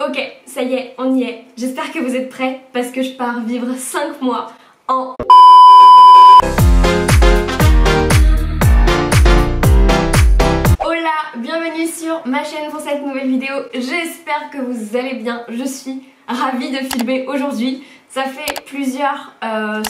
Ok, ça y est, on y est. J'espère que vous êtes prêts parce que je pars vivre 5 mois en... Hola, bienvenue sur ma chaîne pour cette nouvelle vidéo. J'espère que vous allez bien. Je suis ravie de filmer aujourd'hui. Ça fait plusieurs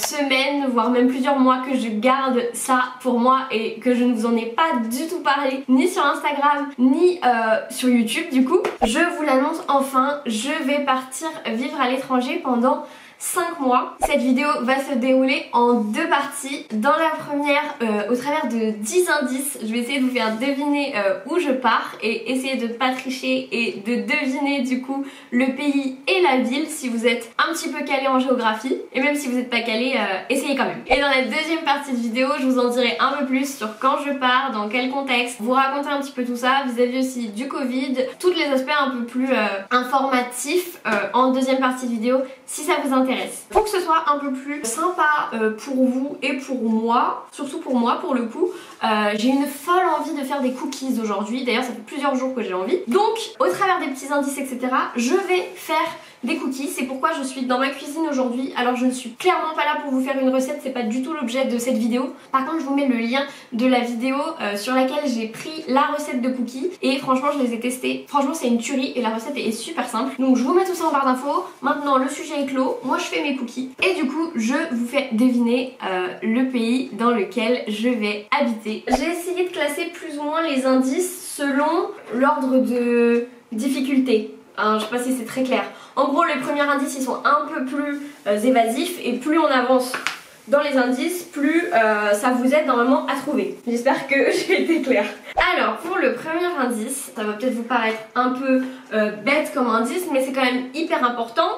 semaines, voire même plusieurs mois que je garde ça pour moi et que je ne vous en ai pas du tout parlé, ni sur Instagram, ni sur YouTube du coup. Je vous l'annonce enfin, je vais partir vivre à l'étranger pendant 5 mois. Cette vidéo va se dérouler en 2 parties. Dans la première, au travers de 10 indices, je vais essayer de vous faire deviner où je pars et essayer de pas tricher et de deviner du coup le pays et la ville si vous êtes un petit peu calé en géographie. Et même si vous n'êtes pas calé, essayez quand même. Et dans la deuxième partie de vidéo, je vous en dirai un peu plus sur quand je pars, dans quel contexte, vous raconter un petit peu tout ça vis-à-vis aussi du Covid, tous les aspects un peu plus informatifs en deuxième partie de vidéo si ça vous intéresse. Pour que ce soit un peu plus sympa pour vous et pour moi, surtout pour moi pour le coup, j'ai une folle envie de faire des cookies aujourd'hui. D'ailleurs ça fait plusieurs jours que j'ai envie. Donc au travers des petits indices etc, je vais faire des cookies. C'est pourquoi je suis dans ma cuisine aujourd'hui. Alors je ne suis clairement pas là pour vous faire une recette, c'est pas du tout l'objet de cette vidéo. Par contre je vous mets le lien de la vidéo sur laquelle j'ai pris la recette de cookies et franchement je les ai testés. Franchement c'est une tuerie et la recette est super simple. Donc je vous mets tout ça en barre d'infos. Maintenant le sujet est clos, moi je fais mes cookies et du coup je vous fais deviner le pays dans lequel je vais habiter. J'ai essayé de classer plus ou moins les indices selon l'ordre de difficulté. Je sais pas si c'est très clair. En gros les premiers indices ils sont un peu plus évasifs et plus on avance dans les indices, plus ça vous aide normalement à trouver. J'espère que j'ai été claire. Alors pour le premier indice, ça va peut-être vous paraître un peu bête comme indice mais c'est quand même hyper important.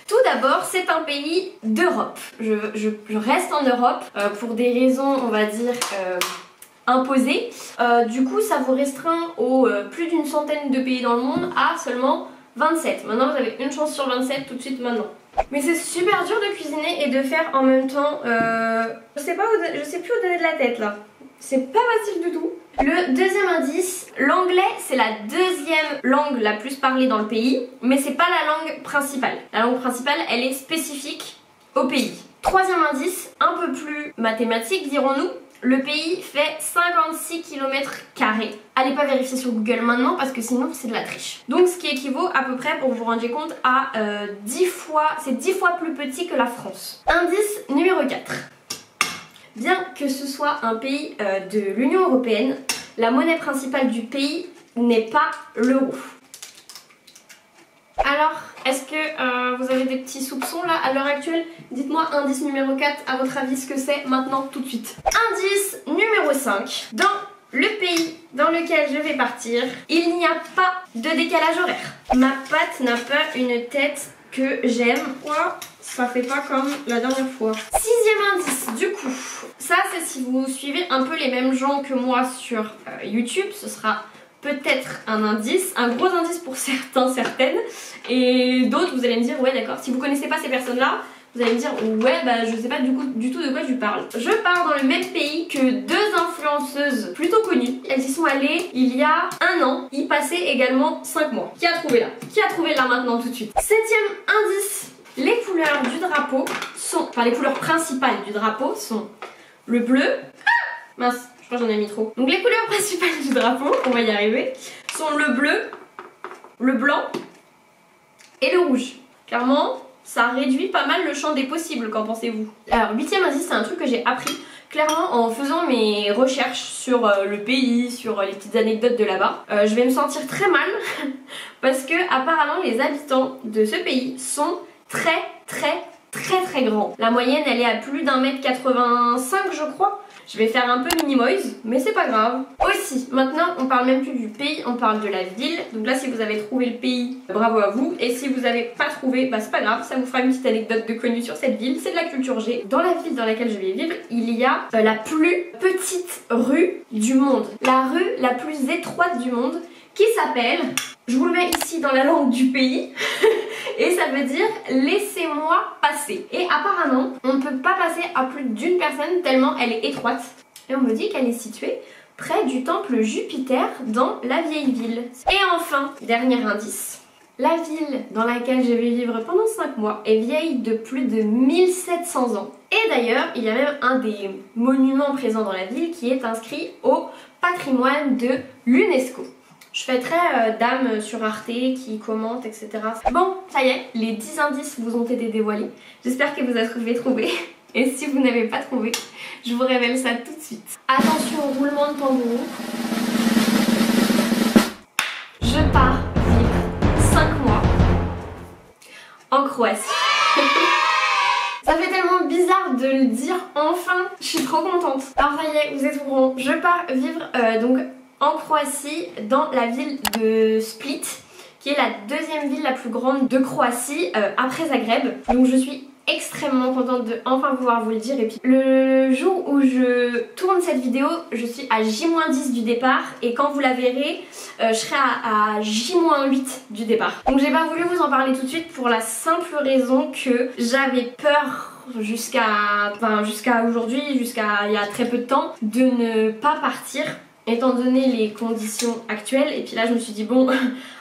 Tout d'abord c'est un pays d'Europe. Je reste en Europe pour des raisons on va dire... imposées. Du coup ça vous restreint aux plus d'une centaine de pays dans le monde à seulement 27. Maintenant vous avez une chance sur 27 tout de suite maintenant. Mais c'est super dur de cuisiner et de faire en même temps. Je sais plus où donner de la tête là. C'est pas facile du tout. Le deuxième indice, l'anglais c'est la deuxième langue la plus parlée dans le pays, mais c'est pas la langue principale. La langue principale elle est spécifique au pays. Troisième indice, un peu plus mathématique dirons-nous. Le pays fait 56 km². Allez pas vérifier sur Google maintenant parce que sinon c'est de la triche. Donc ce qui équivaut à peu près, pour que vous vous rendiez compte, à 10 fois, c'est 10 fois plus petit que la France. Indice numéro 4. Bien que ce soit un pays de l'Union Européenne, la monnaie principale du pays n'est pas l'euro. Alors, est-ce que vous avez des petits soupçons là à l'heure actuelle? Dites-moi indice numéro 4, à votre avis ce que c'est maintenant tout de suite. Indice numéro 5. Dans le pays dans lequel je vais partir, il n'y a pas de décalage horaire. Ma pâte n'a pas une tête que j'aime. Pourquoi ça fait pas comme la dernière fois? Sixième indice du coup. Ça c'est si vous suivez un peu les mêmes gens que moi sur YouTube, ce sera... peut-être un indice, un gros indice pour certains, certaines, et d'autres vous allez me dire ouais d'accord, si vous connaissez pas ces personnes là, vous allez me dire ouais bah je sais pas du tout de quoi tu parles. Je pars dans le même pays que 2 influenceuses plutôt connues, elles y sont allées il y a 1 an, y passaient également 5 mois. Qui a trouvé là? Qui a trouvé là maintenant tout de suite? Septième indice, les couleurs du drapeau sont, enfin les couleurs principales du drapeau sont le bleu, mince, je crois que j'en ai mis trop. Donc les couleurs principales du drapeau, on va y arriver, sont le bleu, le blanc et le rouge. Clairement, ça réduit pas mal le champ des possibles, qu'en pensez-vous? Alors, 8e indice, c'est un truc que j'ai appris clairement en faisant mes recherches sur le pays, sur les petites anecdotes de là-bas. Je vais me sentir très mal parce que apparemment les habitants de ce pays sont très grands. La moyenne elle est à plus d'1,85 m je crois. Je vais faire un peu minimoise, mais c'est pas grave. Aussi, maintenant on parle même plus du pays, on parle de la ville. Donc là si vous avez trouvé le pays, bravo à vous. Et si vous avez pas trouvé, bah c'est pas grave, ça vous fera une petite anecdote de connu sur cette ville. C'est de la culture G. Dans la ville dans laquelle je vais vivre, il y a la plus petite rue du monde. La rue la plus étroite du monde qui s'appelle, je vous le mets ici dans la langue du pays, et ça veut dire laissez-moi passer. Et apparemment, on ne peut pas passer à plus d'une personne tellement elle est étroite. Et on me dit qu'elle est située près du temple Jupiter dans la vieille ville. Et enfin, dernier indice, La ville dans laquelle je vais vivre pendant 5 mois est vieille de plus de 1700 ans. Et d'ailleurs, il y a même un des monuments présents dans la ville qui est inscrit au patrimoine de l'UNESCO. Je fais très dame sur Arte qui commente, etc. Bon, ça y est, les 10 indices vous ont été dévoilés. J'espère que vous avez trouvé. Et si vous n'avez pas trouvé, je vous révèle ça tout de suite. Attention au roulement de tambour. Je pars vivre 5 mois en Croatie. Ça fait tellement bizarre de le dire enfin. Je suis trop contente. Alors ça y est, vous êtes au courant. Je pars vivre donc en Croatie, dans la ville de Split, qui est la deuxième ville la plus grande de Croatie après Zagreb. Donc je suis extrêmement contente de enfin pouvoir vous le dire. Et puis le jour où je tourne cette vidéo, je suis à J-10 du départ, et quand vous la verrez, je serai à J-8 du départ. Donc j'ai pas voulu vous en parler tout de suite pour la simple raison que j'avais peur jusqu'à aujourd'hui, jusqu'à il y a très peu de temps, de ne pas partir étant donné les conditions actuelles. Et puis là je me suis dit bon,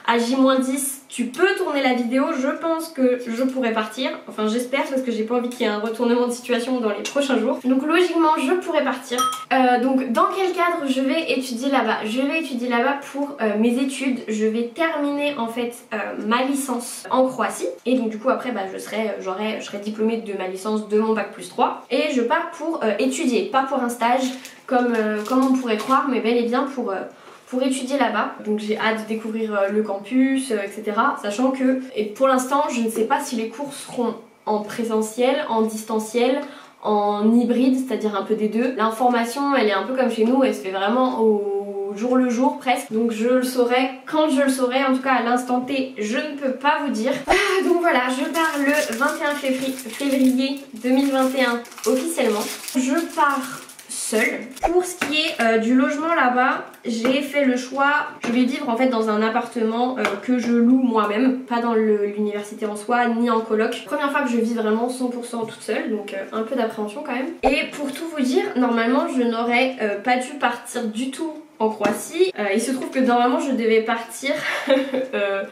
à J-10 tu peux tourner la vidéo, je pense que je pourrais partir, enfin j'espère, parce que j'ai pas envie qu'il y ait un retournement de situation dans les prochains jours. Donc logiquement je pourrais partir. Donc dans quel cadre je vais étudier là-bas? Je vais étudier là-bas pour mes études. Je vais terminer en fait ma licence en Croatie, et donc du coup après je serai diplômée de ma licence de mon bac+3, et je pars pour étudier, pas pour un stage comme on pourrait croire, mais bel et bien pour étudier là-bas. Donc j'ai hâte de découvrir le campus, etc. Sachant que, et pour l'instant, je ne sais pas si les cours seront en présentiel, en distanciel, en hybride, c'est-à-dire un peu des deux. L'information, elle est un peu comme chez nous, elle se fait vraiment au jour le jour presque. Donc je le saurai quand je le saurai, en tout cas à l'instant T, je ne peux pas vous dire. Donc voilà, je pars le 21 février 2021 officiellement. Je pars seule. Pour ce qui est du logement là-bas, j'ai fait le choix, je vais vivre en fait dans un appartement que je loue moi-même, pas dans l'université en soi, ni en coloc. Première fois que je vis vraiment 100% toute seule, donc un peu d'appréhension quand même. Et pour tout vous dire, normalement je n'aurais pas dû partir du tout en Croatie. Il se trouve que normalement je devais partir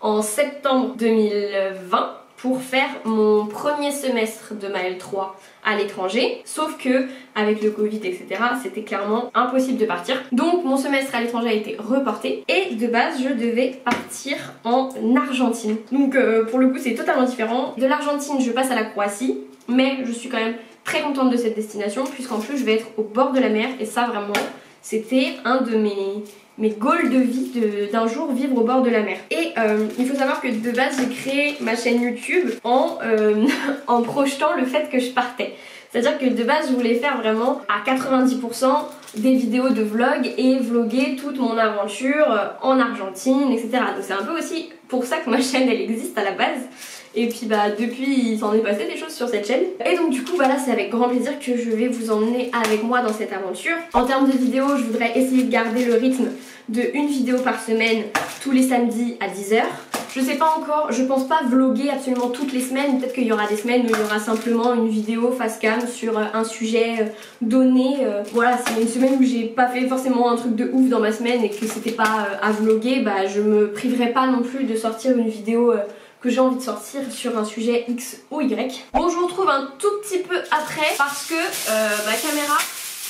en septembre 2020 pour faire mon premier semestre de ma L3 à l'étranger, sauf que avec le Covid, etc., c'était clairement impossible de partir. Donc mon semestre à l'étranger a été reporté, et de base je devais partir en Argentine. Donc pour le coup c'est totalement différent. De l'Argentine je passe à la Croatie, mais je suis quand même très contente de cette destination, puisqu'en plus je vais être au bord de la mer, et ça vraiment c'était un de mes goals de vie d'un jour vivre au bord de la mer. Et il faut savoir que de base j'ai créé ma chaîne YouTube en projetant le fait que je partais. C'est-à-dire que de base je voulais faire vraiment à 90% des vidéos de vlog et vlogger toute mon aventure en Argentine, etc. Donc c'est un peu aussi pour ça que ma chaîne elle existe à la base. Et puis depuis il s'en est passé des choses sur cette chaîne. Et donc du coup là c'est avec grand plaisir que je vais vous emmener avec moi dans cette aventure. En termes de vidéos, je voudrais essayer de garder le rythme de une vidéo par semaine tous les samedis à 10h. Je sais pas encore, je pense pas vlogger absolument toutes les semaines. Peut-être qu'il y aura des semaines où il y aura simplement une vidéo face cam sur un sujet donné. Voilà, c'est une semaine où j'ai pas fait forcément un truc de ouf dans ma semaine et que c'était pas à vlogger, je me priverai pas non plus de sortir une vidéo que j'ai envie de sortir sur un sujet X ou Y. Bon, je vous retrouve un tout petit peu après parce que ma caméra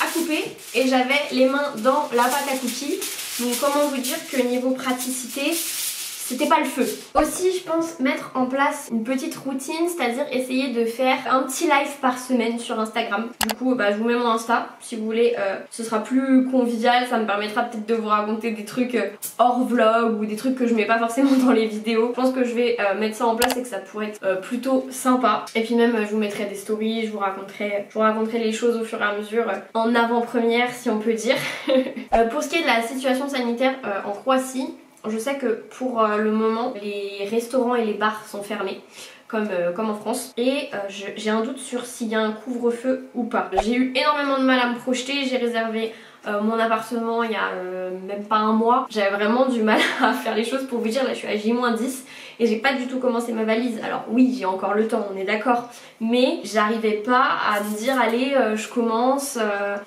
a coupé et j'avais les mains dans la pâte à cookies. Donc comment vous dire que niveau praticité, c'était pas le feu. Aussi je pense mettre en place une petite routine, c'est-à-dire essayer de faire un petit live par semaine sur Instagram. Du coup je vous mets mon Insta si vous voulez, ce sera plus convivial, ça me permettra peut-être de vous raconter des trucs hors vlog ou des trucs que je mets pas forcément dans les vidéos. Je pense que je vais mettre ça en place et que ça pourrait être plutôt sympa. Et puis même je vous mettrai des stories, je vous raconterai les choses au fur et à mesure en avant-première si on peut dire. Pour ce qui est de la situation sanitaire en Croatie, je sais que pour le moment les restaurants et les bars sont fermés comme en France, et j'ai un doute sur s'il y a un couvre-feu ou pas. J'ai eu énormément de mal à me projeter, j'ai réservé mon appartement il y a même pas un mois. J'avais vraiment du mal à faire les choses, pour vous dire. Là je suis à J-10 et j'ai pas du tout commencé ma valise. Alors oui, j'ai encore le temps, on est d'accord, mais j'arrivais pas à me dire allez je commence,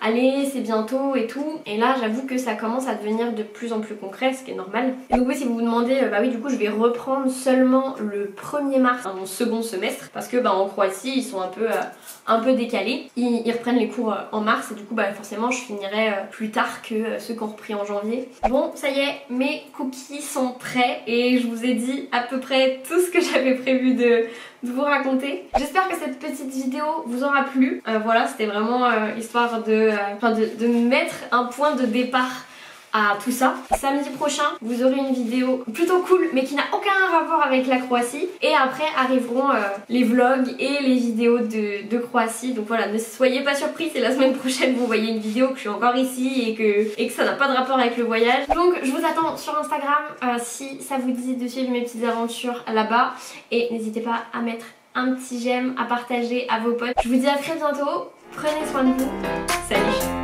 allez c'est bientôt et tout. Et là j'avoue que ça commence à devenir de plus en plus concret, ce qui est normal. Et donc oui, si vous vous demandez, bah oui du coup je vais reprendre seulement le 1er mars, mon second semestre, parce que bah en Croatie ils sont un peu décalés. Ils reprennent les cours en mars et du coup bah forcément je finirai plus tard que ceux qui ont repris en janvier. Bon ça y est, mes cookies sont prêts et je vous ai dit à peu près tout ce que j'avais prévu de vous raconter. J'espère que cette petite vidéo vous aura plu. Voilà, c'était vraiment histoire de mettre un point de départ à tout ça. Samedi prochain, vous aurez une vidéo plutôt cool mais qui n'a aucun rapport avec la Croatie. Et après arriveront les vlogs et les vidéos de Croatie. Donc voilà, ne soyez pas surpris, c'est la semaine prochaine vous voyez une vidéo que je suis encore ici et que ça n'a pas de rapport avec le voyage. Donc je vous attends sur Instagram si ça vous dit de suivre mes petites aventures là-bas. Et n'hésitez pas à mettre un petit j'aime, à partager à vos potes. Je vous dis à très bientôt, prenez soin de vous, salut!